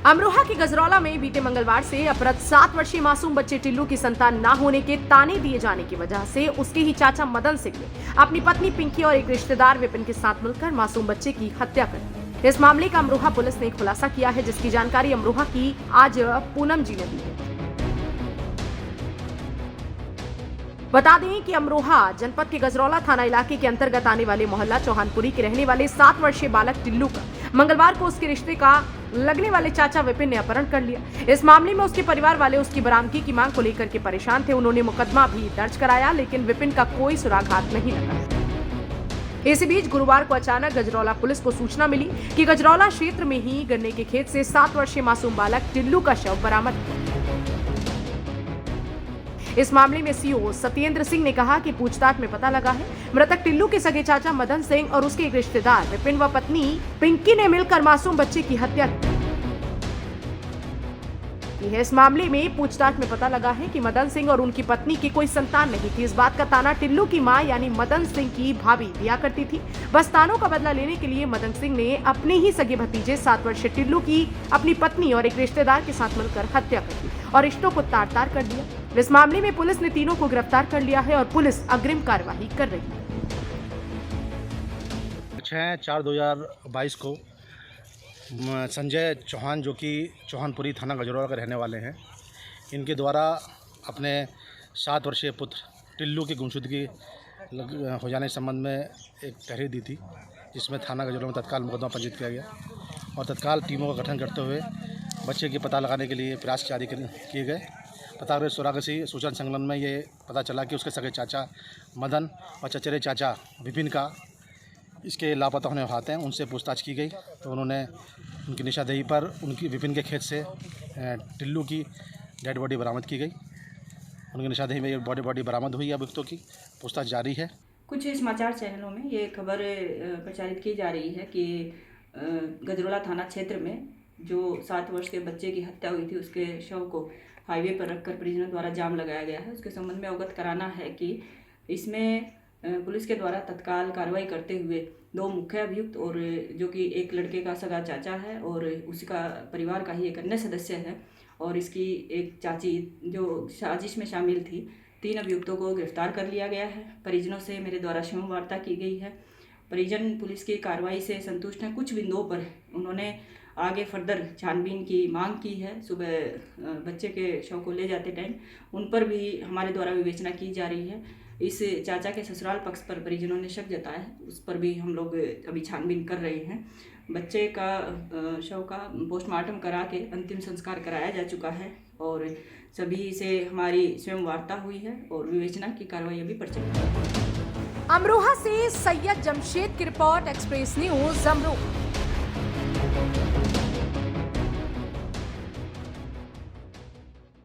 अमरोहा के गजरौला में बीते मंगलवार से अपहृत 7 वर्षीय मासूम बच्चे टिल्लू की संतान न होने के ताने दिए जाने की वजह से उसके ही चाचा मदन सिंह ने अपनी पत्नी पिंकी और एक रिश्तेदार विपिन के साथ मिलकर मासूम बच्चे की हत्या कर दी। इस मामले का अमरोहा पुलिस ने खुलासा किया है, जिसकी जानकारी अमरोहा की आज पूनम जी ने दी है। बता दें कि अमरोहा जनपद के गजरौला थाना इलाके के अंतर्गत आने वाले मोहल्ला चौहानपुरी के रहने वाले 7 वर्षीय बालक टिल्लू का मंगलवार को उसके रिश्ते का लगने वाले चाचा विपिन ने अपहरण कर लिया। इस मामले में उसके परिवार वाले उसकी बरामदगी की मांग को लेकर के परेशान थे। उन्होंने मुकदमा भी दर्ज कराया, लेकिन विपिन का कोई सुराग हाथ नहीं लगा। इसी बीच गुरुवार को अचानक गजरौला पुलिस को सूचना मिली कि गजरौला क्षेत्र में ही गन्ने के खेत से 7 वर्षीय मासूम बालक टिल्लू का शव बरामद हुआ। इस मामले में सीओ सत्येंद्र सिंह ने कहा कि पूछताछ में पता लगा है मृतक टिल्लू के सगे चाचा मदन सिंह और उसके एक रिश्तेदार विपिन व पत्नी पिंकी ने मिलकर मासूम बच्चे की हत्या की है। इस मामले में पूछताछ में पता लगा है कि मदन सिंह और उनकी पत्नी की कोई संतान नहीं थी। इस बात का ताना टिल्लू की मां यानी मदन सिंह की भाभी दिया करती थी। बस तानों का बदला लेने के लिए मदन सिंह ने अपने ही सगे भतीजे 7 वर्षीय टिल्लू की अपनी पत्नी और एक रिश्तेदार के साथ मिलकर हत्या कर दी और रिश्तों को तार-तार कर दिया। इस मामले में पुलिस ने तीनों को गिरफ्तार कर लिया है और पुलिस अग्रिम कार्यवाही कर रही है। 6/4/2022 को संजय चौहान, जो कि चौहानपुरी थाना गजरौला के रहने वाले हैं, इनके द्वारा अपने 7 वर्षीय पुत्र टिल्लू की गुमशुदगी हो जाने के संबंध में एक तहरीर दी थी, जिसमें थाना गजरौला में तत्काल मुकदमा पंजीकृत किया गया और तत्काल टीमों का गठन करते हुए बच्चे के पता लगाने के लिए प्रयास जारी किए गए। पता गए सुरागसी सूचना संकलन में ये पता चला कि उसके सगे चाचा मदन और चचेरे चाचा विपिन का इसके लापता होने हाथ हैं। उनसे पूछताछ की गई तो उन्होंने उनकी निशानदेही पर उनकी विपिन के खेत से टिल्लू की डेड बॉडी बरामद की गई। उनकी निशानदेही में ये बॉडी बरामद हुई। अभियुक्तों की पूछताछ जारी है। कुछ समाचार चैनलों में ये खबर प्रचारित की जा रही है कि गजरौला थाना क्षेत्र में जो 7 वर्ष के बच्चे की हत्या हुई थी, उसके शव को हाईवे पर रखकर परिजनों द्वारा जाम लगाया गया है। उसके संबंध में अवगत कराना है कि इसमें पुलिस के द्वारा तत्काल कार्रवाई करते हुए 2 मुख्य अभियुक्त और जो कि एक लड़के का सगा चाचा है और उसका परिवार का ही एक अन्य सदस्य है और इसकी एक चाची जो साजिश में शामिल थी, 3 अभियुक्तों को गिरफ्तार कर लिया गया है। परिजनों से मेरे द्वारा क्षमा वार्ता की गई है। परिजन पुलिस की कार्रवाई से संतुष्ट हैं। कुछ बिंदुओं पर उन्होंने आगे फर्दर छानबीन की मांग की है। सुबह बच्चे के शव को ले जाते टाइम उन पर भी हमारे द्वारा विवेचना की जा रही है। इस चाचा के ससुराल पक्ष पर परिजनों ने शक जताया है, उस पर भी हम लोग अभी छानबीन कर रहे हैं। बच्चे का शव का पोस्टमार्टम करा के अंतिम संस्कार कराया जा चुका है और सभी से हमारी स्वयं वार्ता हुई है और विवेचना की कार्रवाई अभी प्रचलित है। अमरोहा से सैयद जमशेद की रिपोर्ट, एक्सप्रेस न्यूज अमरोहा।